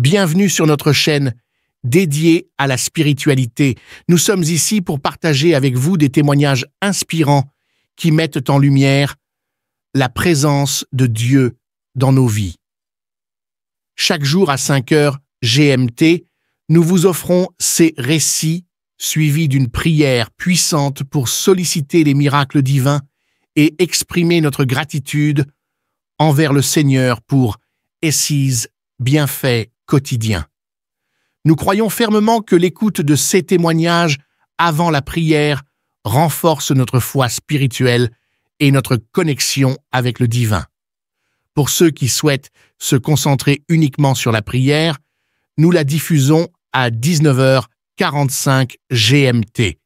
Bienvenue sur notre chaîne dédiée à la spiritualité. Nous sommes ici pour partager avec vous des témoignages inspirants qui mettent en lumière la présence de Dieu dans nos vies. Chaque jour à 5 heures GMT, nous vous offrons ces récits suivis d'une prière puissante pour solliciter les miracles divins et exprimer notre gratitude envers le Seigneur pour ses bienfaits quotidiens. Nous croyons fermement que l'écoute de ces témoignages avant la prière renforce notre foi spirituelle et notre connexion avec le divin. Pour ceux qui souhaitent se concentrer uniquement sur la prière, nous la diffusons à 19h45 GMT.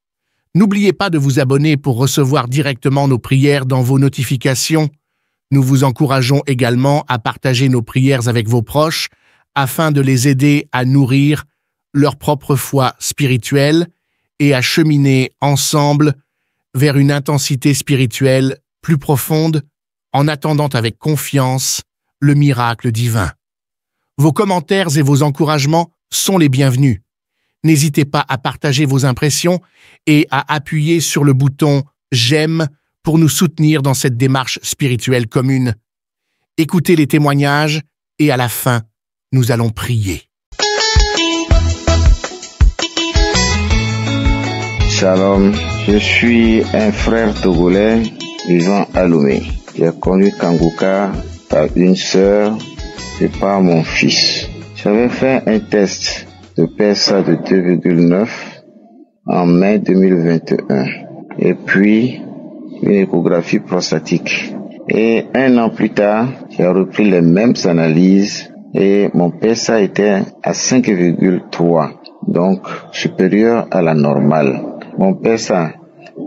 N'oubliez pas de vous abonner pour recevoir directement nos prières dans vos notifications. Nous vous encourageons également à partager nos prières avec vos proches afin de les aider à nourrir leur propre foi spirituelle et à cheminer ensemble vers une intensité spirituelle plus profonde en attendant avec confiance le miracle divin. Vos commentaires et vos encouragements sont les bienvenus. N'hésitez pas à partager vos impressions et à appuyer sur le bouton « J'aime » pour nous soutenir dans cette démarche spirituelle commune. Écoutez les témoignages et à la fin, nous allons prier. Shalom, je suis un frère togolais vivant à Lomé. J'ai connu Kanguka par une sœur et par mon fils. J'avais fait un test de PSA de 2,9 en mai 2021 et puis une échographie prostatique. Et un an plus tard, j'ai repris les mêmes analyses et mon PSA était à 5,3, donc supérieur à la normale. Mon PSA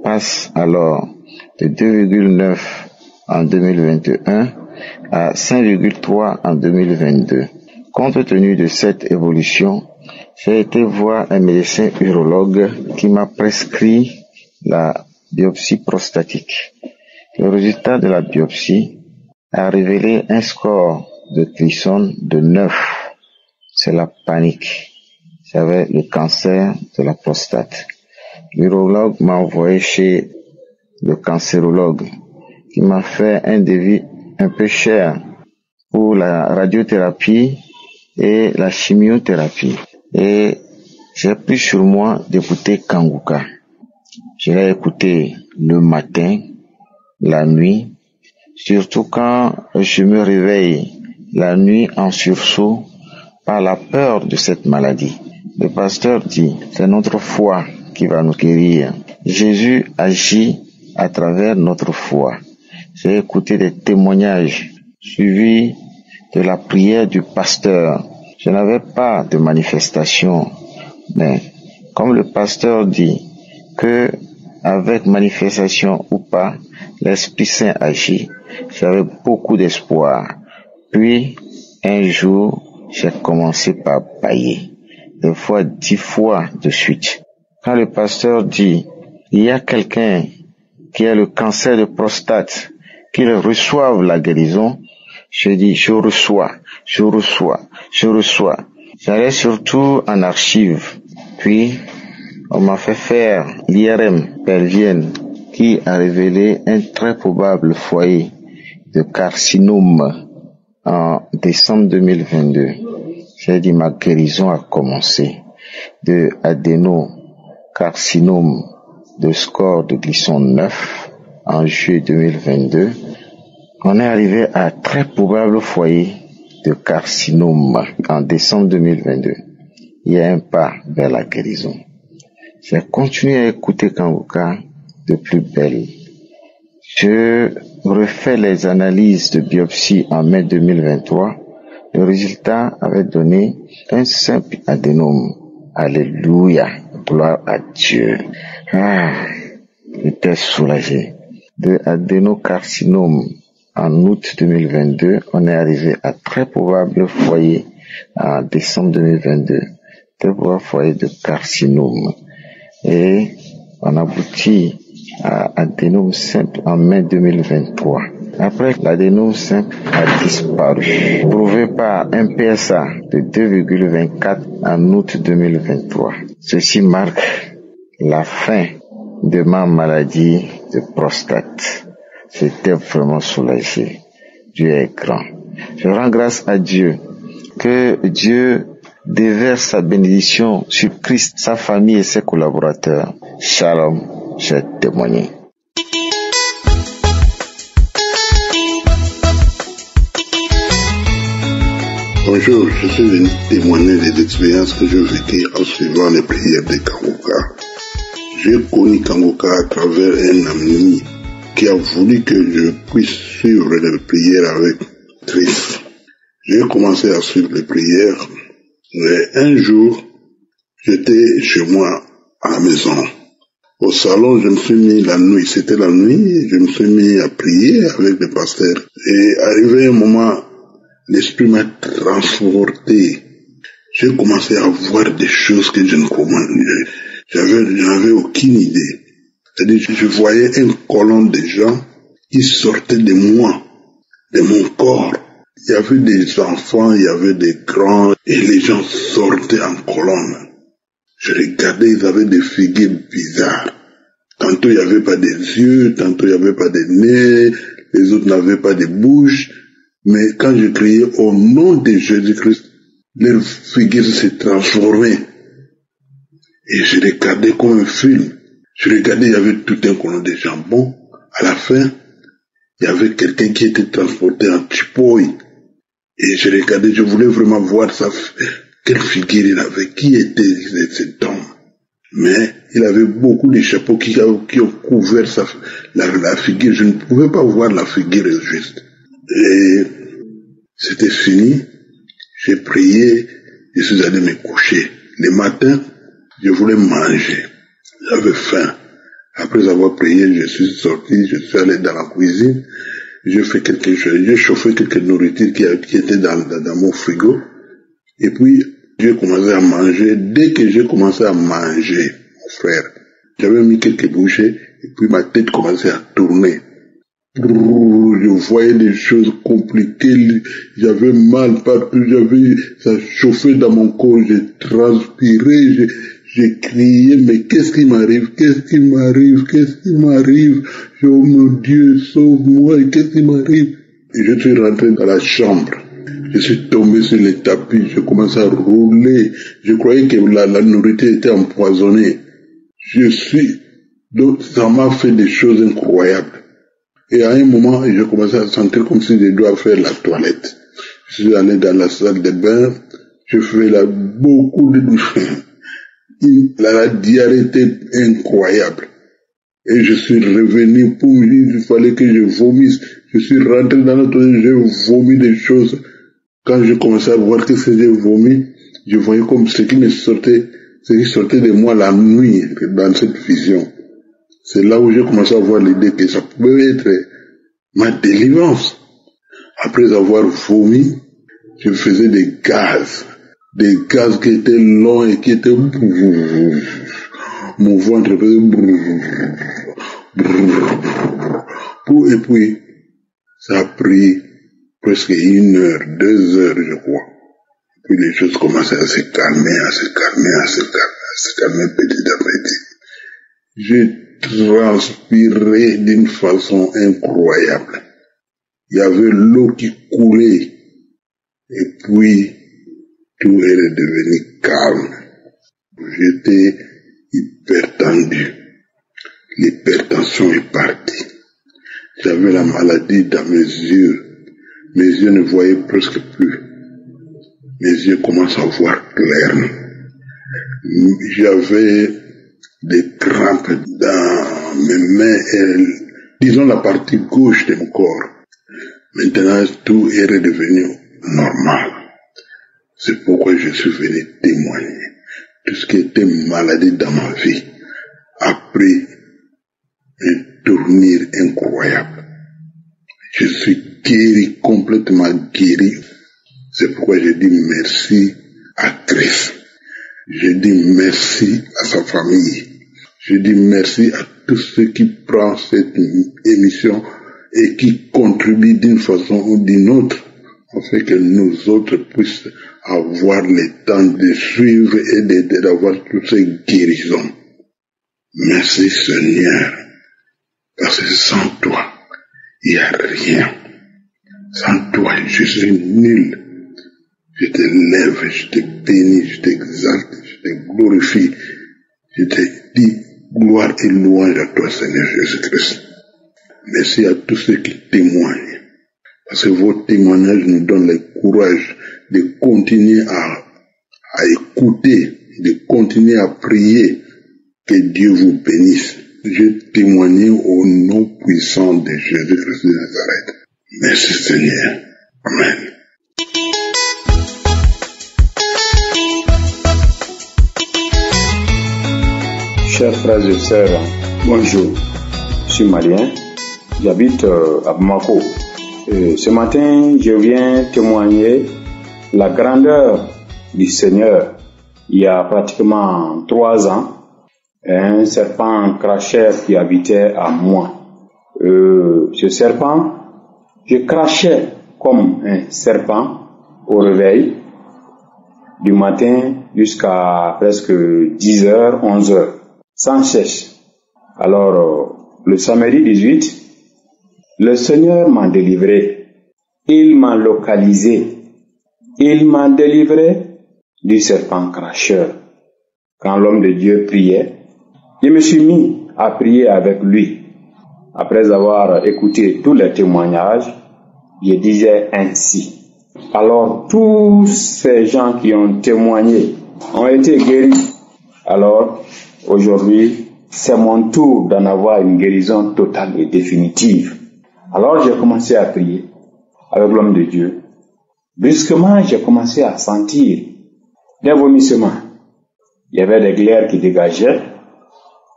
passe alors de 2,9 en 2021 à 5,3 en 2022. Compte tenu de cette évolution, j'ai été voir un médecin urologue qui m'a prescrit la biopsie prostatique. Le résultat de la biopsie a révélé un score de Gleason de 9. C'est la panique. J'avais le cancer de la prostate. L'urologue m'a envoyé chez le cancérologue qui m'a fait un devis un peu cher pour la radiothérapie et la chimiothérapie. Et j'ai pris sur moi d'écouter Kanguka. Je l'ai écouté le matin, la nuit, surtout quand je me réveille la nuit en sursaut par la peur de cette maladie. Le pasteur dit, c'est notre foi qui va nous guérir. Jésus agit à travers notre foi. J'ai écouté des témoignages suivis de la prière du pasteur. Je n'avais pas de manifestation, mais comme le pasteur dit que avec manifestation ou pas, l'Esprit Saint agit, j'avais beaucoup d'espoir. Puis, un jour, j'ai commencé par bâiller, des fois 10 fois de suite. Quand le pasteur dit, il y a quelqu'un qui a le cancer de prostate, qu'il reçoive la guérison, je dis, je reçois. J'allais surtout en archive. Puis, on m'a fait faire l'IRM pelvienne qui a révélé un très probable foyer de carcinome en décembre 2022. J'ai dit, ma guérison a commencé de adénocarcinome de score de Gleason 9 en juillet 2022. On est arrivé à très probable foyer de carcinome en décembre 2022. Il y a un pas vers la guérison. J'ai continué à écouter Kanguka de plus belle. Je refais les analyses de biopsie en mai 2023. Le résultat avait donné un simple adénome. Alléluia, gloire à Dieu. J'étais soulagé. De adénocarcinome en août 2022, on est arrivé à très probable foyer en décembre 2022. Très probable foyer de carcinome. Et on aboutit à adénome simple en mai 2023. Après, l'adénome simple a disparu, prouvé par un PSA de 2,24 en août 2023. Ceci marque la fin de ma maladie de prostate. J'étais vraiment soulagé. Dieu est grand. Je rends grâce à Dieu. Que Dieu déverse sa bénédiction sur Christ, sa famille et ses collaborateurs. Shalom, j'ai témoigné. Bonjour, je suis venu témoigner des expériences que j'ai vécues en suivant les prières de Kangoka. J'ai connu Kangoka à travers un ami qui a voulu que je puisse suivre les prières avec Christ. J'ai commencé à suivre les prières, mais un jour, j'étais chez moi à la maison. Au salon, je me suis mis la nuit, c'était la nuit, je me suis mis à prier avec le pasteur. Et arrivé un moment, l'esprit m'a transporté. J'ai commencé à voir des choses que je n'avais aucune idée. C'est-à-dire, je voyais un colon de gens qui sortaient de moi, de mon corps. Il y avait des enfants, il y avait des grands, et les gens sortaient en colonne. Je regardais, ils avaient des figures bizarres. Tantôt il n'y avait pas des yeux, tantôt il n'y avait pas des nez, les autres n'avaient pas de bouche. Mais quand je criais au nom de Jésus-Christ, leurs figures se transformaient. Et je regardais comme un film. Je regardais, il y avait tout un colon de jambon. À la fin, il y avait quelqu'un qui était transporté en chipoï. Et je regardais, je voulais vraiment voir quelle figure il avait, qui était cet homme. Mais il avait beaucoup de chapeaux qui ont couvert la figure. Je ne pouvais pas voir la figure juste. Et c'était fini. J'ai prié, je suis allé me coucher. Le matin, je voulais manger. J'avais faim. Après avoir prié, je suis sorti, je suis allé dans la cuisine. J'ai fait quelque chose, j'ai chauffé quelques nourritures qui étaient dans mon frigo. Et puis, j'ai commencé à manger. Dès que j'ai commencé à manger, mon frère, j'avais mis quelques bouchées, et puis ma tête commençait à tourner. Je voyais des choses compliquées, j'avais mal partout, ça chauffait dans mon corps, j'ai transpiré, j'ai crié, mais qu'est-ce qui m'arrive? Oh mon Dieu, sauve-moi, qu'est-ce qui m'arrive? Et je suis rentré dans la chambre. Je suis tombé sur les tapis, je commençais à rouler. Je croyais que la nourriture était empoisonnée. Donc ça m'a fait des choses incroyables. Et à un moment, je commençais à sentir comme si je dois faire la toilette. Je suis allé dans la salle de bain, je fais beaucoup de... La diarrhée était incroyable. Et je suis revenu il fallait que je vomisse. Je suis rentré dans le toilette, j'ai vomi des choses. Quand je commençais à voir que j'ai vomi, je voyais comme ce qui sortait de moi la nuit dans cette vision. C'est là où j'ai commencé à avoir l'idée que ça pouvait être ma délivrance. Après avoir vomi, je faisais des gaz qui étaient longs et qui étaient... Mon ventre faisait... Et puis, ça a pris presque 1 heure, 2 heures, je crois. Puis les choses commençaient à se calmer petit à petit. J'ai transpiré d'une façon incroyable. Il y avait l'eau qui coulait. Et puis, tout est devenu calme. J'étais hyper tendu. L'hypertension est partie. J'avais la maladie dans mes yeux. Mes yeux ne voyaient presque plus. Mes yeux commencent à voir clairement. J'avais des crampes dans mes mains et, disons, la partie gauche de mon corps. Maintenant, tout est redevenu normal. C'est pourquoi je suis venu témoigner. Tout ce qui était maladie dans ma vie a pris une tournure incroyable. Je suis guéri, complètement guéri. C'est pourquoi je dis merci à Christ. Je dis merci à sa famille. Je dis merci à tous ceux qui prennent cette émission et qui contribuent d'une façon ou d'une autre afin que nous autres puissions avoir le temps de suivre et d'avoir toutes ces guérisons. Merci Seigneur, parce que sans toi, il n'y a rien. Sans toi, je suis nul. Je te lève, je te bénis, je t'exalte, je te glorifie. Je te dis gloire et louange à toi, Seigneur Jésus-Christ. Merci à tous ceux qui témoignent. Parce que vos témoignages nous donnent le courage de continuer à écouter, de continuer à prier. Que Dieu vous bénisse. Je témoigne au nom puissant de Jésus-Christ de Nazareth. Merci Seigneur. Amen. Chers frères et sœurs, bonjour. Je suis malien, j'habite à Bamako. Ce matin, je viens témoigner la grandeur du Seigneur. Il y a pratiquement 3 ans, un serpent cracheur qui habitait à moi. Ce serpent, je crachais comme un serpent au réveil du matin jusqu'à presque 10h, 11h, sans cesse. Alors, le samedi 18, le Seigneur m'a délivré. Il m'a localisé. Il m'a délivré du serpent cracheur. Quand l'homme de Dieu priait, je me suis mis à prier avec lui. Après avoir écouté tous les témoignages, je disais ainsi. Alors, tous ces gens qui ont témoigné ont été guéris. Alors, aujourd'hui, c'est mon tour d'en avoir une guérison totale et définitive. Alors, j'ai commencé à prier avec l'homme de Dieu. Brusquement, j'ai commencé à sentir des vomissements. Il y avait des glaires qui dégageaient,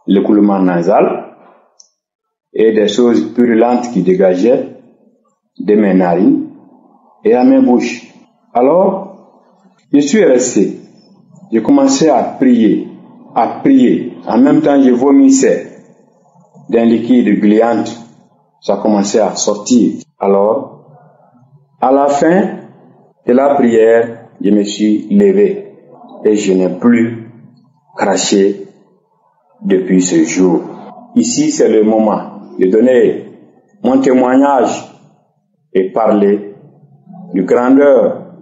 l'écoulement nasal et des choses purulentes qui dégageaient de mes narines et à mes bouches. Alors, je suis resté. J'ai commencé à prier. En même temps, je vomissais d'un liquide gluant. Ça commençait à sortir. Alors, à la fin de la prière, je me suis levé et je n'ai plus craché depuis ce jour. Ici, c'est le moment de donner mon témoignage et parler du grandeur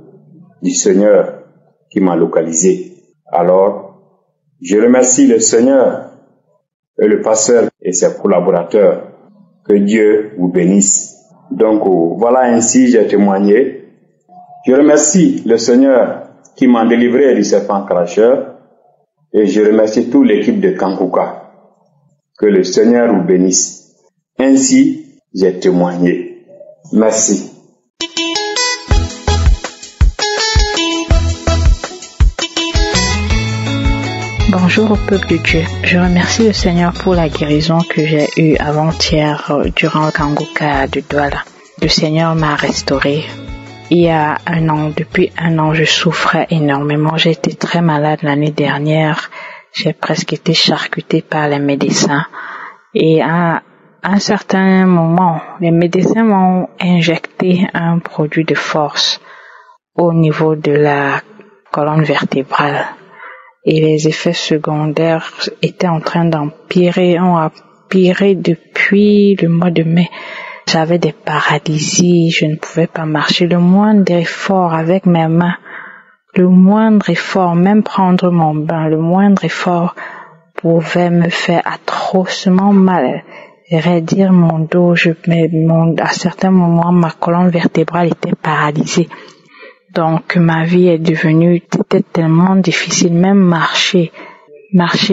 du Seigneur qui m'a localisé. Alors, je remercie le Seigneur et le pasteur et ses collaborateurs. Que Dieu vous bénisse. Donc, voilà ainsi j'ai témoigné. Je remercie le Seigneur qui m'a délivré du serpent cracheur et je remercie toute l'équipe de Kankuka. Que le Seigneur vous bénisse. Ainsi, j'ai témoigné. Merci. Bonjour au peuple de Dieu. Je remercie le Seigneur pour la guérison que j'ai eue avant-hier durant le Kanguka de Douala. Le Seigneur m'a restauré. Il y a depuis un an, je souffrais énormément. J'ai été très malade l'année dernière. J'ai presque été charcutée par les médecins. Et à un certain moment, les médecins m'ont injecté un produit de force au niveau de la colonne vertébrale. Et les effets secondaires étaient en train d'empirer, ont empiré depuis le mois de mai. J'avais des paralysies, je ne pouvais pas marcher. Le moindre effort avec mes mains, le moindre effort, même prendre mon bain, le moindre effort pouvait me faire atrocement mal. Raidir mon dos, à certains moments, ma colonne vertébrale était paralysée. Donc, ma vie était tellement difficile, même marcher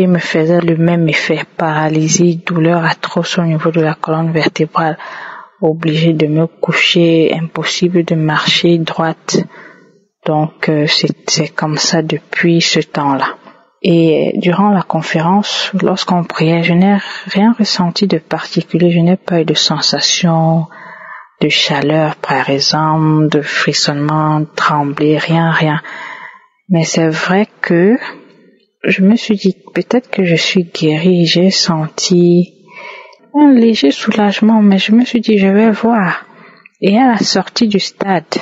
me faisait le même effet, paralysie, douleur atroce au niveau de la colonne vertébrale, obligée de me coucher, impossible de marcher droite. Donc, c'est comme ça depuis ce temps-là. Et durant la conférence, lorsqu'on priait, je n'ai rien ressenti de particulier, je n'ai pas eu de sensation de chaleur, par exemple, de frissonnement, de trembler, rien. Mais c'est vrai que je me suis dit, peut-être que je suis guérie, j'ai senti un léger soulagement, mais je me suis dit, je vais voir. Et à la sortie du stade,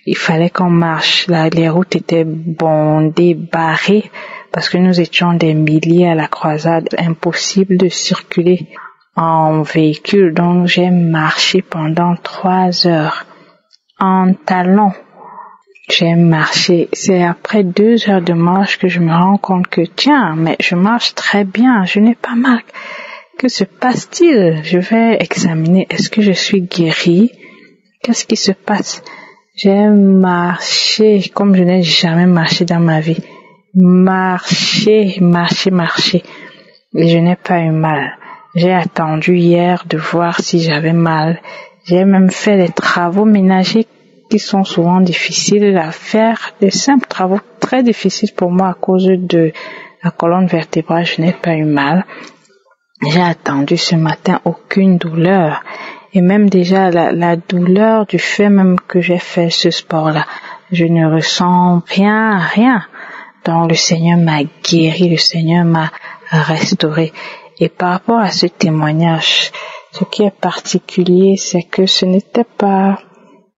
il fallait qu'on marche. Là, les routes étaient bondées, barrées, parce que nous étions des milliers à la croisade. Impossible de circuler en véhicule. Donc, j'ai marché pendant 3 heures en talons. J'ai marché. C'est après 2 heures de marche que je me rends compte que, tiens, mais je marche très bien, je n'ai pas mal. Que se passe-t-il? Je vais examiner. Est-ce que je suis guérie? Qu'est-ce qui se passe? J'ai marché comme je n'ai jamais marché dans ma vie. Marché. Et je n'ai pas eu mal. J'ai attendu hier de voir si j'avais mal. J'ai même fait des travaux ménagers qui sont souvent difficiles à faire, des simples travaux très difficiles pour moi à cause de la colonne vertébrale. Je n'ai pas eu mal. J'ai attendu ce matin, aucune douleur. Et même déjà la douleur du fait même que j'ai fait ce sport-là, je ne ressens rien. Donc le Seigneur m'a guéri, le Seigneur m'a restauré. Et par rapport à ce témoignage, ce qui est particulier, c'est que ce n'était pas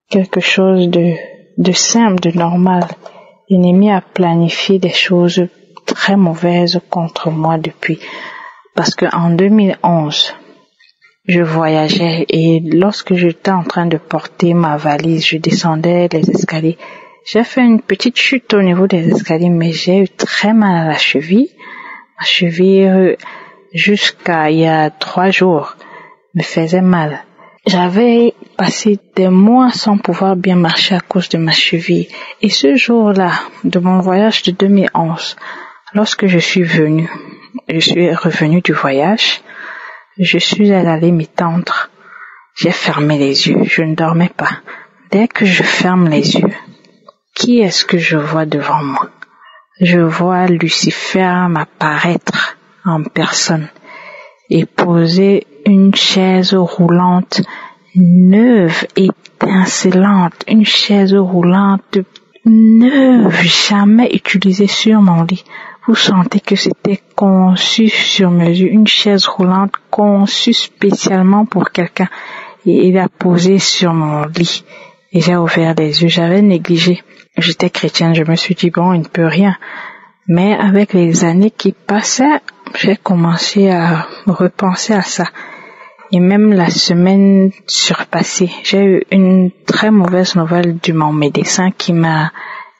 quelque chose de simple, de normal. L'ennemi a planifié des choses très mauvaises contre moi depuis. Parce que en 2011, je voyageais et lorsque j'étais en train de porter ma valise, je descendais les escaliers. J'ai fait une petite chute au niveau des escaliers, mais j'ai eu très mal à la cheville. Ma cheville, jusqu'à il y a 3 jours, me faisait mal. J'avais passé des mois sans pouvoir bien marcher à cause de ma cheville. Et ce jour-là, de mon voyage de 2011, lorsque je suis revenue du voyage, je suis allée m'étendre. J'ai fermé les yeux, je ne dormais pas. Dès que je ferme les yeux, qui est-ce que je vois devant moi? Je vois Lucifer m'apparaître en personne et poser une chaise roulante neuve, étincelante, une chaise roulante neuve, jamais utilisée sur mon lit. Vous sentez que c'était conçu sur mesure, une chaise roulante conçue spécialement pour quelqu'un. Et il a posé sur mon lit. Et j'ai ouvert les yeux, j'avais négligé. J'étais chrétienne, je me suis dit, bon, il ne peut rien. Mais avec les années qui passaient, j'ai commencé à repenser à ça. Et même la semaine surpassée, j'ai eu une très mauvaise nouvelle de mon médecin qui m'a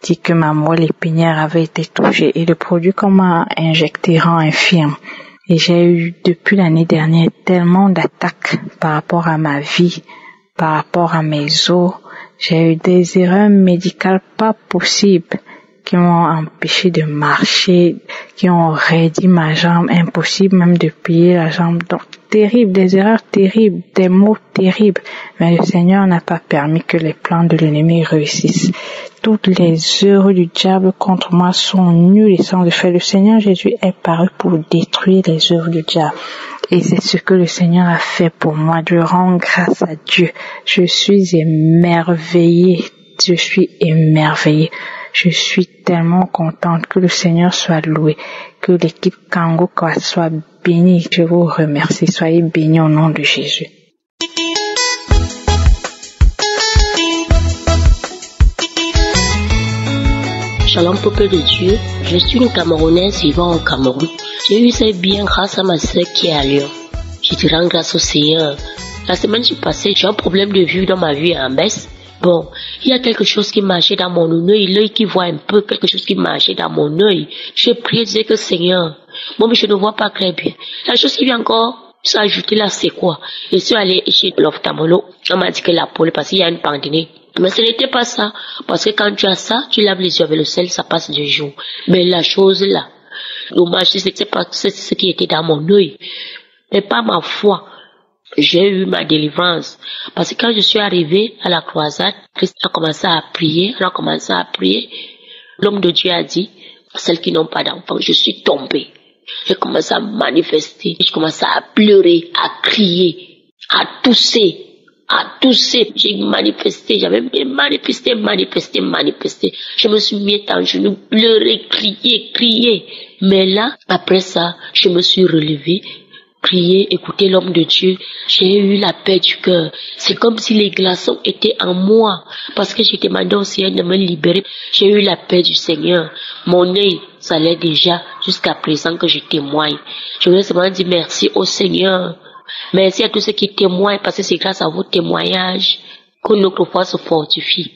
dit que ma moelle épinière avait été touchée et le produit qu'on m'a injecté rend infirme. Et j'ai eu depuis l'année dernière tellement d'attaques par rapport à ma vie, par rapport à mes os. J'ai eu des erreurs médicales pas possibles qui m'ont empêché de marcher, qui ont raidi ma jambe, impossible même de plier la jambe. Donc terrible, des erreurs terribles, des maux terribles. Mais le Seigneur n'a pas permis que les plans de l'ennemi réussissent. Toutes les œuvres du diable contre moi sont nulles et sans effet. Le Seigneur Jésus est paru pour détruire les œuvres du diable. Et c'est ce que le Seigneur a fait pour moi. Je rends grâce à Dieu. Je suis émerveillée. Je suis tellement contente que le Seigneur soit loué, que l'équipe Kanguka soit bénie. Je vous remercie. Soyez bénis au nom de Jésus. Shalom peuple de Dieu, je suis une Camerounaise vivant au Cameroun. J'ai eu ces biens grâce à ma sœur qui est à Lyon. Je te rends grâce au Seigneur. La semaine passée, j'ai un problème de vue dans ma vue en baisse. Bon, il y a quelque chose qui marchait dans mon œil, l'œil qui voit un peu, quelque chose qui marchait dans mon œil. J'ai prié, disais que Seigneur, moi mais je ne vois pas très bien. La chose qui vient encore s'ajouter là, c'est quoi? Je suis allé chez l'ophtalmologue, on m'a dit que la peau, parce qu'il y a une pandémie. Mais ce n'était pas ça, parce que quand tu as ça, tu laves les yeux avec le sel, ça passe 2 jours. Mais la chose là, dommage, c'était pas ce qui était dans mon œil, mais pas ma foi. J'ai eu ma délivrance. Parce que quand je suis arrivée à la croisade, Christ a commencé à prier, L'homme de Dieu a dit, celles qui n'ont pas d'enfants, je suis tombée. J'ai commencé à manifester, je commençais à pleurer, à crier, à tousser. J'ai manifesté, j'avais manifesté. Je me suis mis en genoux, pleurer, crier. Mais là, après ça, je me suis relevée. prier, écouter l'homme de Dieu, j'ai eu la paix du cœur. C'est comme si les glaçons étaient en moi, parce que j'ai demandé au Seigneur de me libérer. J'ai eu la paix du Seigneur. Mon œil, ça l'est déjà jusqu'à présent que je témoigne. Je voudrais seulement dire merci au Seigneur. Merci à tous ceux qui témoignent, parce que c'est grâce à vos témoignages que notre foi se fortifie.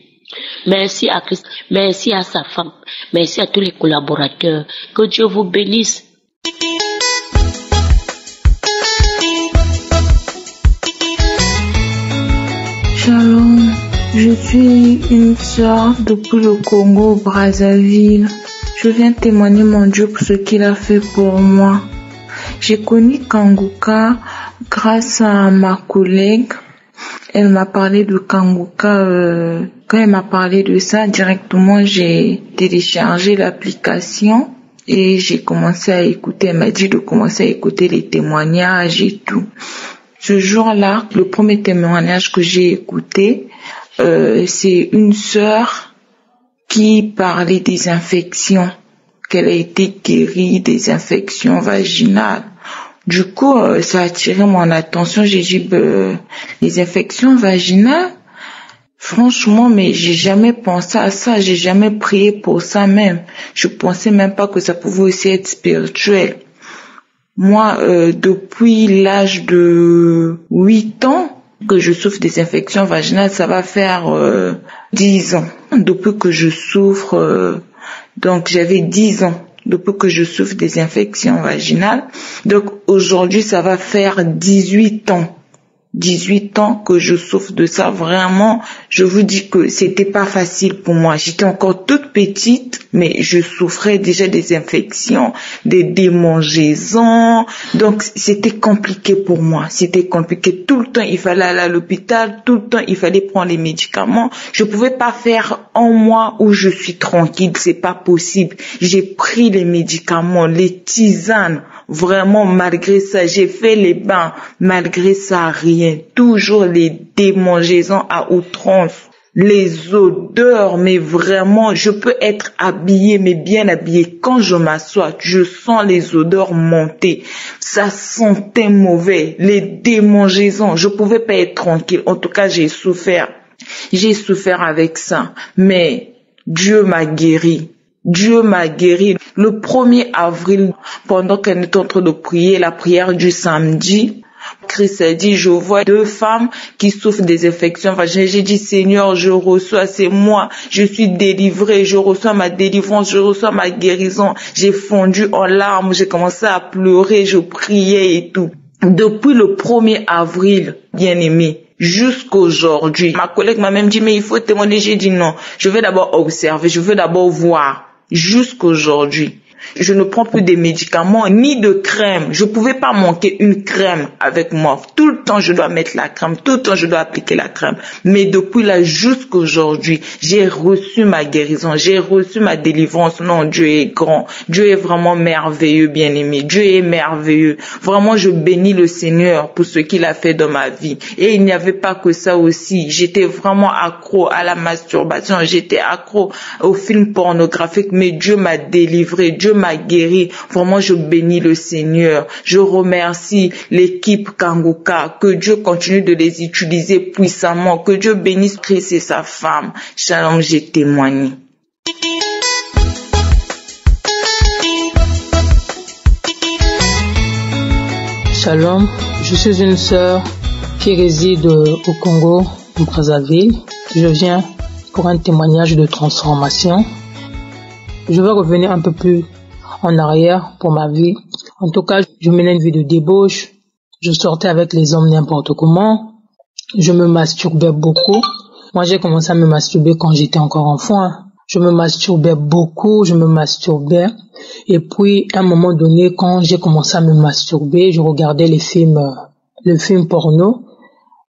Merci à Christ, merci à sa femme, merci à tous les collaborateurs. Que Dieu vous bénisse. Shalom, je suis une sœur depuis le Congo, Brazzaville. Je viens témoigner mon Dieu pour ce qu'il a fait pour moi. J'ai connu Kanguka grâce à ma collègue. Elle m'a parlé de Kanguka. Quand elle m'a parlé de ça, directement j'ai téléchargé l'application et j'ai commencé à écouter. Elle m'a dit de commencer à écouter les témoignages et tout. Ce jour-là, le premier témoignage que j'ai écouté, c'est une sœur qui parlait des infections, qu'elle a été guérie des infections vaginales. Du coup, ça a attiré mon attention. J'ai dit, les infections vaginales, franchement, mais j'ai jamais pensé à ça. J'ai jamais prié pour ça même. Je pensais même pas que ça pouvait aussi être spirituel. Moi, depuis l'âge de 8 ans que je souffre des infections vaginales, ça va faire 10 ans. Depuis que je souffre, donc j'avais 10 ans. Depuis que je souffre des infections vaginales. Donc aujourd'hui, ça va faire 18 ans. 18 ans que je souffre de ça. Vraiment, je vous dis que c'était pas facile pour moi. J'étais encore toute petite, mais je souffrais déjà des infections, des démangeaisons. Donc, c'était compliqué pour moi. C'était compliqué. Tout le temps, il fallait aller à l'hôpital. Tout le temps, il fallait prendre les médicaments. Je pouvais pas faire un mois où je suis tranquille. C'est pas possible. J'ai pris les médicaments, les tisanes. Vraiment, malgré ça, j'ai fait les bains. Malgré ça, rien. Toujours les démangeaisons à outrance. Les odeurs, mais vraiment, je peux être habillée, mais bien habillée. Quand je m'assois, je sens les odeurs monter. Ça sentait mauvais. Les démangeaisons, je pouvais pas être tranquille. En tout cas, j'ai souffert. J'ai souffert avec ça. Mais Dieu m'a guéri. Dieu m'a guéri. Le 1er avril, pendant qu'elle était en train de prier la prière du samedi, Christ a dit, je vois 2 femmes qui souffrent des infections vaginales. J'ai dit, Seigneur, je reçois, c'est moi, je suis délivrée, je reçois ma délivrance, je reçois ma guérison. J'ai fondu en larmes, j'ai commencé à pleurer, je priais et tout. Depuis le 1er avril, bien aimé, jusqu'aujourd'hui, ma collègue m'a même dit, mais il faut témoigner. J'ai dit non, je vais d'abord observer, je veux d'abord voir. Jusqu'aujourd'hui, je ne prends plus des médicaments ni de crème. Je pouvais pas manquer une crème avec moi. Tout le temps, je dois mettre la crème. Tout le temps, je dois appliquer la crème. Mais depuis là jusqu'aujourd'hui, j'ai reçu ma guérison. J'ai reçu ma délivrance. Non, Dieu est grand. Dieu est vraiment merveilleux, bien-aimé. Dieu est merveilleux. Vraiment, je bénis le Seigneur pour ce qu'il a fait dans ma vie. Et il n'y avait pas que ça aussi. J'étais vraiment accro à la masturbation. J'étais accro aux films pornographiques. Mais Dieu m'a délivré. Dieu m'a guéri. Vraiment, je bénis le Seigneur. Je remercie l'équipe Kanguka. Que Dieu continue de les utiliser puissamment. Que Dieu bénisse Christ et sa femme. Shalom, j'ai témoigné. Shalom, je suis une sœur qui réside au Congo, au Brazzaville. Je viens pour un témoignage de transformation. Je vais revenir un peu plus en arrière pour ma vie. En tout cas, je menais une vie de débauche. Je sortais avec les hommes n'importe comment. Je me masturbais beaucoup. Moi, j'ai commencé à me masturber quand j'étais encore enfant. Je me masturbais beaucoup, Et puis, à un moment donné, quand j'ai commencé à me masturber, je regardais le film porno,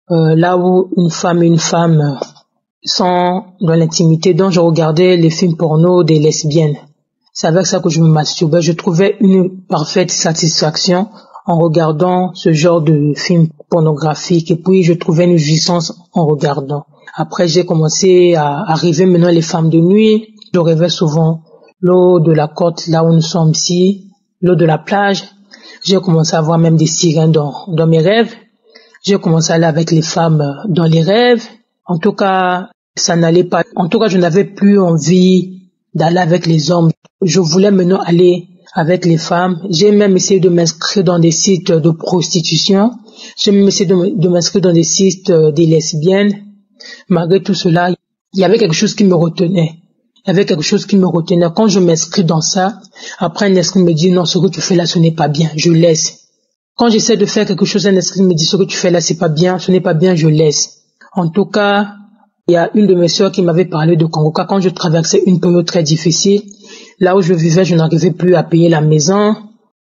là où une femme sont dans l'intimité. Donc, je regardais les films porno des lesbiennes. C'est avec ça que je me masturbais. Je trouvais une parfaite satisfaction en regardant ce genre de film pornographique. Et puis, je trouvais une jouissance en regardant. Après, j'ai commencé à arriver maintenant les femmes de nuit. Je rêvais souvent l'eau de la côte, là où nous sommes ici, l'eau de la plage. J'ai commencé à voir même des sirènes dans mes rêves. J'ai commencé à aller avec les femmes dans les rêves. En tout cas, ça n'allait pas. En tout cas, je n'avais plus envie d'aller avec les hommes. Je voulais maintenant aller avec les femmes. J'ai même essayé de m'inscrire dans des sites de prostitution. J'ai même essayé de m'inscrire dans des sites des lesbiennes. Malgré tout cela, il y avait quelque chose qui me retenait. Il y avait quelque chose qui me retenait. Quand je m'inscris dans ça, après un esprit me dit non, ce que tu fais là, ce n'est pas bien, je laisse. Quand j'essaie de faire quelque chose, un esprit me dit ce que tu fais là, c'est pas bien, ce n'est pas bien, je laisse. En tout cas, il y a une de mes sœurs qui m'avait parlé de Kangoka quand je traversais une période très difficile. Là où je vivais, je n'arrivais plus à payer la maison.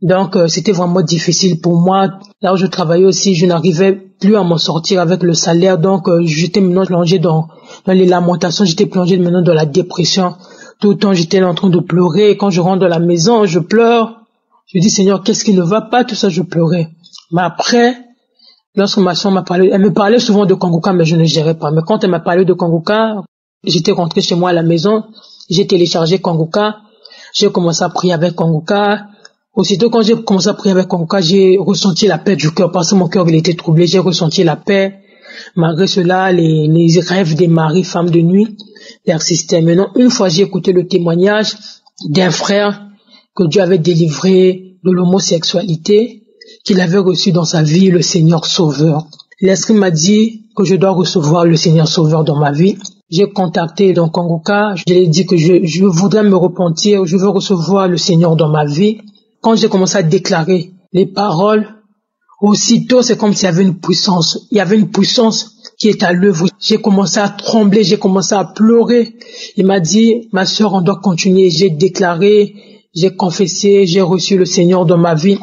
Donc, c'était vraiment difficile pour moi. Là où je travaillais aussi, je n'arrivais plus à m'en sortir avec le salaire. Donc, j'étais maintenant plongé dans les lamentations. J'étais plongé maintenant dans la dépression. Tout le temps, j'étais en train de pleurer. Et quand je rentre dans la maison, je pleure. Je dis, Seigneur, qu'est-ce qui ne va pas? Tout ça, je pleurais. Mais après, lorsque ma soeur m'a parlé, elle me parlait souvent de Kangoka, mais je ne gérais pas. Mais quand elle m'a parlé de Kangoka, j'étais rentré chez moi à la maison. J'ai téléchargé Kangoka. J'ai commencé à prier avec Kangoka. Aussitôt, quand j'ai commencé à prier avec Kangoka, j'ai ressenti la paix du cœur, parce que mon cœur, il était troublé. J'ai ressenti la paix. Malgré cela, les rêves des maris, femmes de nuit, persistaient. Maintenant, une fois, j'ai écouté le témoignage d'un frère que Dieu avait délivré de l'homosexualité, qu'il avait reçu dans sa vie le Seigneur Sauveur. L'Esprit m'a dit que je dois recevoir le Seigneur Sauveur dans ma vie. J'ai contacté donc Kangoka, je lui ai dit que je voudrais me repentir, je veux recevoir le Seigneur dans ma vie. Quand j'ai commencé à déclarer les paroles, aussitôt c'est comme s'il y avait une puissance. Il y avait une puissance qui est à l'œuvre. J'ai commencé à trembler, j'ai commencé à pleurer. Il m'a dit, ma sœur, on doit continuer. J'ai déclaré, j'ai confessé, j'ai reçu le Seigneur dans ma vie.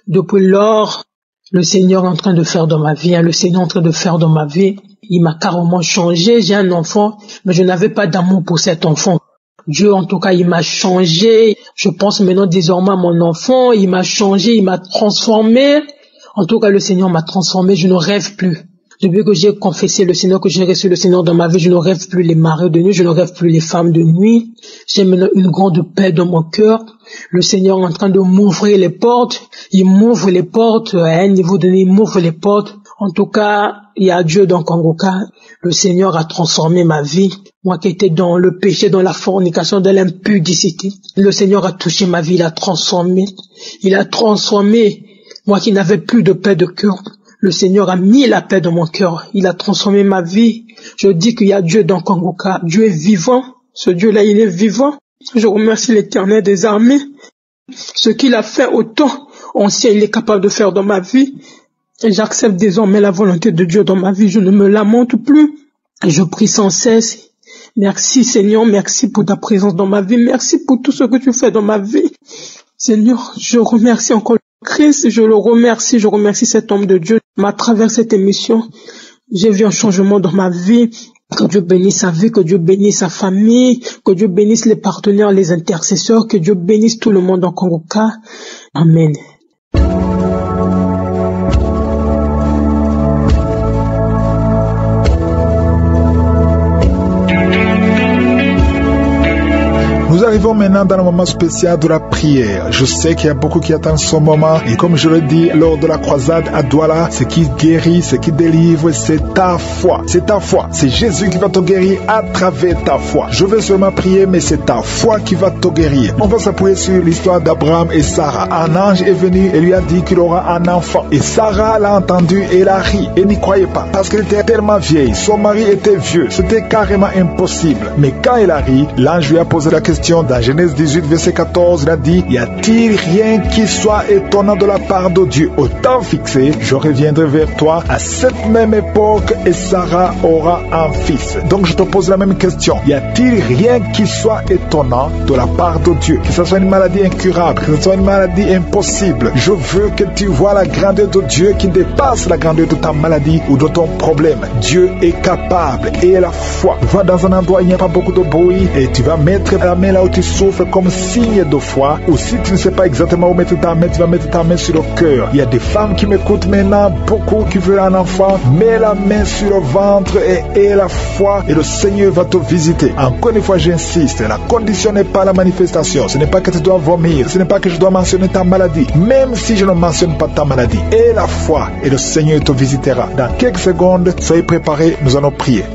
Depuis lors, le Seigneur est en train de faire dans ma vie, le Seigneur est en train de faire dans ma vie. Il m'a carrément changé. J'ai un enfant, mais je n'avais pas d'amour pour cet enfant. Dieu, en tout cas, il m'a changé. Je pense maintenant désormais à mon enfant. Il m'a changé, il m'a transformé. En tout cas, le Seigneur m'a transformé. Je ne rêve plus. Depuis que j'ai confessé le Seigneur, que j'ai reçu le Seigneur dans ma vie, je ne rêve plus les maris de nuit, je ne rêve plus les femmes de nuit. J'ai maintenant une grande paix dans mon cœur. Le Seigneur est en train de m'ouvrir les portes. Il m'ouvre les portes à un niveau donné, il m'ouvre les portes. En tout cas, il y a Dieu dans Kangoka. Le Seigneur a transformé ma vie. Moi qui étais dans le péché, dans la fornication, dans l'impudicité. Le Seigneur a touché ma vie, il a transformé. Il a transformé. Moi qui n'avais plus de paix de cœur. Le Seigneur a mis la paix dans mon cœur. Il a transformé ma vie. Je dis qu'il y a Dieu dans Kangoka. Dieu est vivant. Ce Dieu-là, il est vivant. Je remercie l'Éternel des armées. Ce qu'il a fait au temps ancien, il est capable de faire dans ma vie. Et j'accepte désormais la volonté de Dieu dans ma vie. Je ne me lamente plus. Et je prie sans cesse. Merci Seigneur, merci pour ta présence dans ma vie. Merci pour tout ce que tu fais dans ma vie. Seigneur, je remercie encore Christ. Je remercie cet homme de Dieu. À travers cette émission, j'ai vu un changement dans ma vie. Que Dieu bénisse sa vie, que Dieu bénisse sa famille, que Dieu bénisse les partenaires, les intercesseurs, que Dieu bénisse tout le monde en Kangoka. Amen. Nous arrivons maintenant dans le moment spécial de la prière. Je sais qu'il y a beaucoup qui attendent ce moment. Et comme je l'ai dit lors de la croisade à Douala, ce qui guérit, ce qui délivre, c'est ta foi. C'est ta foi. C'est Jésus qui va te guérir à travers ta foi. Je vais seulement prier, mais c'est ta foi qui va te guérir. On va s'appuyer sur l'histoire d'Abraham et Sarah. Un ange est venu et lui a dit qu'il aura un enfant. Et Sarah l'a entendu et elle a ri. Et n'y croyait pas. Parce qu'elle était tellement vieille. Son mari était vieux. C'était carrément impossible. Mais quand elle a ri, l'ange lui a posé la question. Dans Genèse 18, verset 14, il a dit, y a-t-il rien qui soit étonnant de la part de Dieu? Au temps fixé, je reviendrai vers toi à cette même époque et Sarah aura un fils. Donc je te pose la même question. Y a-t-il rien qui soit étonnant de la part de Dieu? Que ce soit une maladie incurable, que ce soit une maladie impossible. Je veux que tu vois la grandeur de Dieu qui dépasse la grandeur de ta maladie ou de ton problème. Dieu est capable et la foi. Va dans un endroit où il n'y a pas beaucoup de bruit et tu vas mettre la main là où tu souffres comme signe de foi, ou si tu ne sais pas exactement où mettre ta main, tu vas mettre ta main sur le cœur. Il y a des femmes qui m'écoutent maintenant, beaucoup qui veulent un enfant. Mets la main sur le ventre et aie la foi et le Seigneur va te visiter. Encore une fois, j'insiste, la condition n'est pas la manifestation. Ce n'est pas que tu dois vomir, ce n'est pas que je dois mentionner ta maladie. Même si je ne mentionne pas ta maladie, aie la foi et le Seigneur te visitera. Dans quelques secondes, soyez préparés, nous allons prier.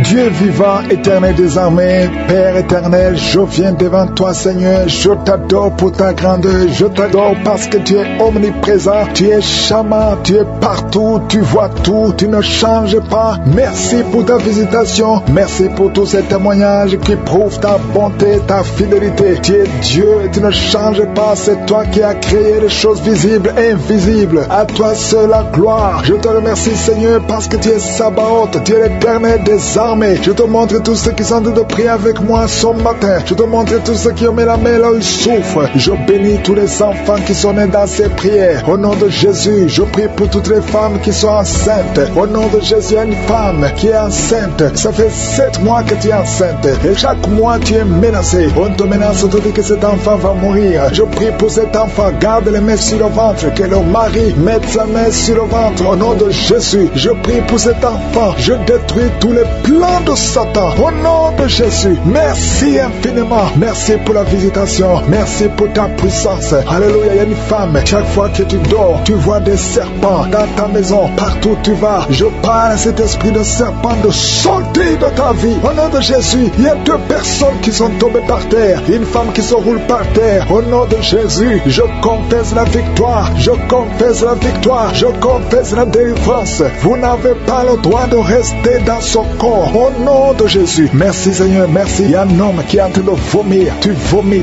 Dieu vivant, éternel des armées, Père éternel, je viens devant toi, Seigneur. Je t'adore pour ta grandeur. Je t'adore parce que tu es omniprésent. Tu es charmant, tu es partout, tu vois tout, tu ne changes pas. Merci pour ta visitation. Merci pour tous ces témoignages qui prouvent ta bonté, ta fidélité. Tu es Dieu et tu ne changes pas. C'est toi qui as créé les choses visibles et invisibles. À toi seul la gloire. Je te remercie, Seigneur, parce que tu es Sabaoth. Tu es l'éternel des armées. Je te montre tous ceux qui sont en train de prier avec moi ce matin. Je te montre tous ceux qui ont mis la main là où ils souffrent. Je bénis tous les enfants qui sont nés dans ces prières. Au nom de Jésus, je prie pour toutes les femmes qui sont enceintes. Au nom de Jésus, il y a une femme qui est enceinte. Ça fait 7 mois que tu es enceinte. Et chaque mois, tu es menacé. On te menace, on te dit que cet enfant va mourir. Je prie pour cet enfant. Garde les mains sur le ventre. Que le mari mette sa main sur le ventre. Au nom de Jésus, je prie pour cet enfant. Je détruis tous les plans de Satan, au nom de Jésus. Merci infiniment. Merci pour la visitation. Merci pour ta puissance. Alléluia. Il y a une femme, chaque fois que tu dors, tu vois des serpents dans ta maison, partout où tu vas. Je parle à cet esprit de serpent de sortir de ta vie. Au nom de Jésus, il y a 2 personnes qui sont tombées par terre. Une femme qui se roule par terre. Au nom de Jésus, je confesse la victoire. Je confesse la victoire. Je confesse la délivrance. Vous n'avez pas le droit de rester dans son corps. Au nom de Jésus. Merci Seigneur, merci. Il y a un homme qui est en train de vomir. Tu vomis,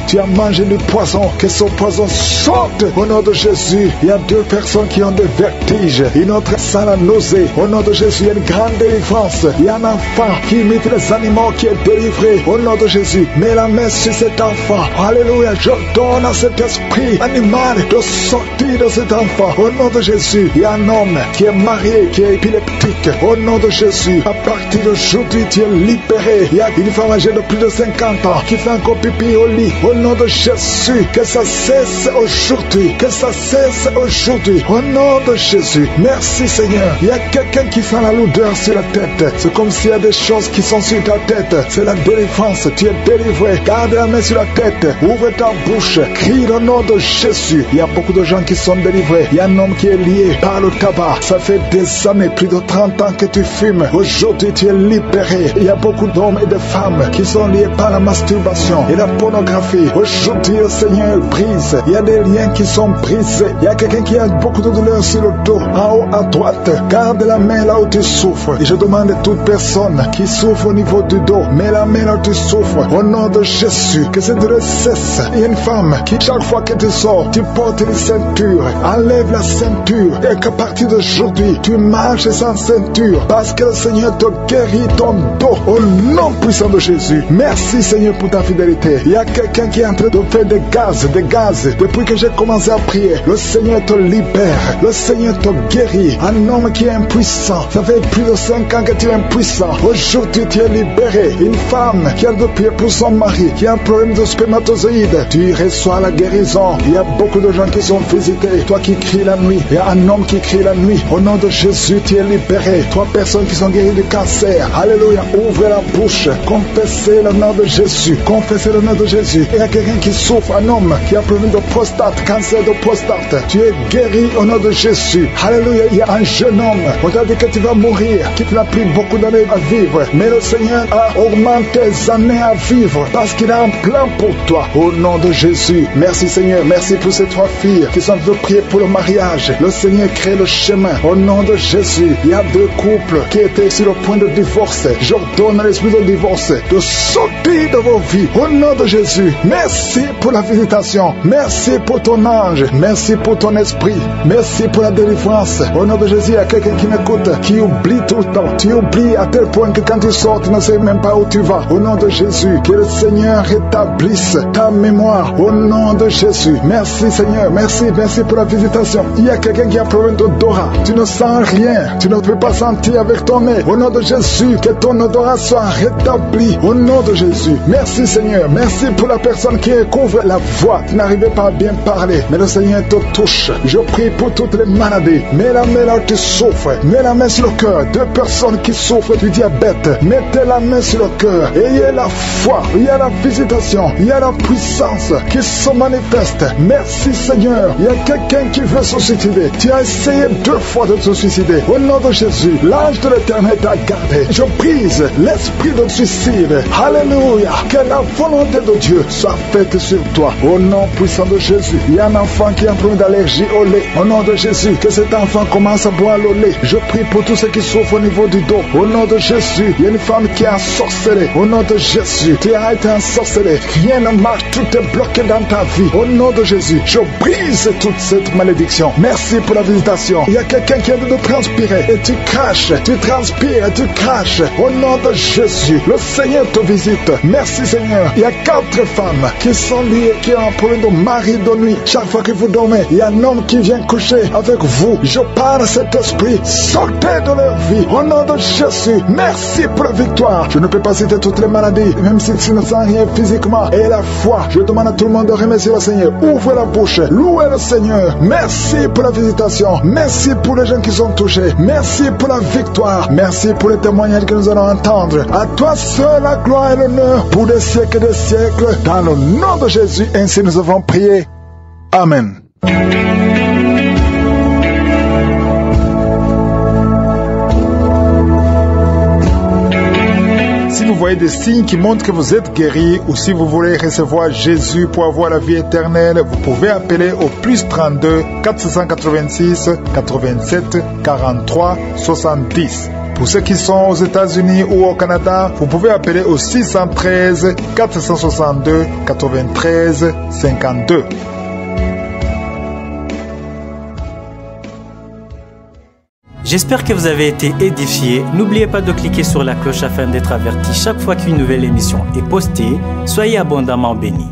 tu as mangé du poison. Que ce poison sorte. Au nom de Jésus. Il y a 2 personnes qui ont des vertiges. Une autre sent la nausée. Au nom de Jésus, il y a une grande délivrance. Il y a un enfant qui imite les animaux qui est délivré. Au nom de Jésus. Mets la main sur cet enfant. Alléluia. Je donne à cet esprit animal de sortir de cet enfant. Au nom de Jésus. Il y a un homme qui est marié, qui est épileptique. Au nom de Jésus. À partir d'aujourd'hui, tu es libéré. Il y a une femme âgée de plus de 50 ans qui fait encore pipi au lit. Au nom de Jésus, que ça cesse aujourd'hui. Que ça cesse aujourd'hui. Au nom de Jésus. Merci Seigneur. Il y a quelqu'un qui sent la lourdeur sur la tête. C'est comme s'il y a des choses qui sont sur ta tête. C'est la délivrance. Tu es délivré. Garde la main sur la tête. Ouvre ta bouche. Crie le nom de Jésus. Il y a beaucoup de gens qui sont délivrés. Il y a un homme qui est lié par le tabac. Ça fait des années, plus de 30 ans que tu fumes. Aujourd'hui, tu es libéré. Il y a beaucoup d'hommes et de femmes qui sont liés par la masturbation et la pornographie. Aujourd'hui, le Seigneur brise. Il y a des liens qui sont brisés. Il y a quelqu'un qui a beaucoup de douleur sur le dos. En haut à droite, garde la main là où tu souffres. Et je demande à toute personne qui souffre au niveau du dos, mets la main là où tu souffres. Au nom de Jésus, que cette douleur cesse. Il y a une femme qui, chaque fois que tu sors, tu portes une ceinture. Enlève la ceinture. Et qu'à partir d'aujourd'hui, tu marches sans ceinture. Parce que le Seigneur te guérit ton dos. Au nom puissant de Jésus. Merci Seigneur pour ta fidélité. Il y a quelqu'un qui est en train de faire des gaz. Depuis que j'ai commencé à prier, le Seigneur te libère. Le Seigneur te guérit. Un homme qui est impuissant. Ça fait plus de 5 ans que tu es impuissant. Aujourd'hui tu es libéré. Une femme qui a de prier pour son mari, qui a un problème de spermatozoïde. Tu reçois la guérison. Il y a beaucoup de gens qui sont visités. Toi qui cries la nuit. Il y a un homme qui crie la nuit. Au nom de Jésus tu es libéré. 3 personnes qui sont guéries du cancer. Alléluia. Ouvrez la bouche. Confessez le nom de Jésus. Confessez le nom de Jésus. Il y a quelqu'un qui souffre, un homme qui a un problème de prostate, cancer de prostate. Tu es guéri au nom de Jésus. Alléluia. Il y a un jeune homme. On t'a dit que tu vas mourir, qu'il n'a plus beaucoup d'années à vivre. Mais le Seigneur a augmenté tes années à vivre parce qu'il a un plan pour toi. Au nom de Jésus. Merci Seigneur. Merci pour ces 3 filles qui sont venues prier pour le mariage. Le Seigneur crée le chemin. Au nom de Jésus. Il y a 2 couples qui étaient sur le point de divorce. J'ordonne à l'esprit de divorce de sortir de vos vies. Au nom de Jésus. Merci pour la visitation. Merci pour ton ange. Merci pour ton esprit. Merci pour la délivrance. Au nom de Jésus, il y a quelqu'un qui m'écoute, qui oublie tout le temps. Tu oublies à tel point que quand tu sors, tu ne sais même pas où tu vas. Au nom de Jésus, que le Seigneur rétablisse ta mémoire. Au nom de Jésus. Merci Seigneur. Merci pour la visitation. Il y a quelqu'un qui a un problème d'odorat. Tu ne sens rien. Tu ne peux pas sentir avec ton nez. Au nom de Jésus. Jésus, que ton odorat soit rétabli au nom de Jésus. Merci Seigneur, merci pour la personne qui couvre la voix, qui n'arrivait pas à bien parler, mais le Seigneur te touche. Je prie pour toutes les maladies. Mets la main là où tu souffres, mets la main sur le cœur. Deux personnes qui souffrent du diabète, mettez la main sur le cœur. Ayez la foi, il y a la visitation, il y a la puissance qui se manifeste. Merci Seigneur. Il y a quelqu'un qui veut se suicider. Tu as essayé 2 fois de te suicider. Au nom de Jésus, l'ange de l'Éternel t'a gardé. Je brise l'esprit de suicide. Alléluia. Que la volonté de Dieu soit faite sur toi. Au nom puissant de Jésus. Il y a un enfant qui a un problème d'allergie au lait. Au nom de Jésus, que cet enfant commence à boire le lait. Je prie pour tous ceux qui souffrent au niveau du dos. Au nom de Jésus, il y a une femme qui a ensorcelé. Au nom de Jésus, tu as été ensorcelé. Rien ne marche, tout est bloqué dans ta vie. Au nom de Jésus, je brise toute cette malédiction. Merci pour la visitation. Il y a quelqu'un qui a de transpirer et tu craches, tu transpires et tu craches. Au nom de Jésus, le Seigneur te visite. Merci Seigneur. Il y a 4 femmes qui sont liées, qui ont un problème de mari de nuit. Chaque fois que vous dormez, il y a un homme qui vient coucher avec vous. Je parle cet esprit, sortez de leur vie. Au nom de Jésus, merci pour la victoire. Je ne peux pas citer toutes les maladies, même si tu ne sens rien physiquement. Et la foi, je demande à tout le monde de remercier le Seigneur. Ouvre la bouche, louez le Seigneur. Merci pour la visitation. Merci pour les gens qui sont touchés. Merci pour la victoire. Merci pour les témoignages que nous allons entendre. À toi seul la gloire et l'honneur pour des siècles et des siècles. Dans le nom de Jésus, ainsi nous avons prié. Amen. Si vous voyez des signes qui montrent que vous êtes guéri ou si vous voulez recevoir Jésus pour avoir la vie éternelle, vous pouvez appeler au +32 486 87 43 70. Pour ceux qui sont aux États-Unis ou au Canada, vous pouvez appeler au 613 462 93 52. J'espère que vous avez été édifiés. N'oubliez pas de cliquer sur la cloche afin d'être averti chaque fois qu'une nouvelle émission est postée. Soyez abondamment bénis.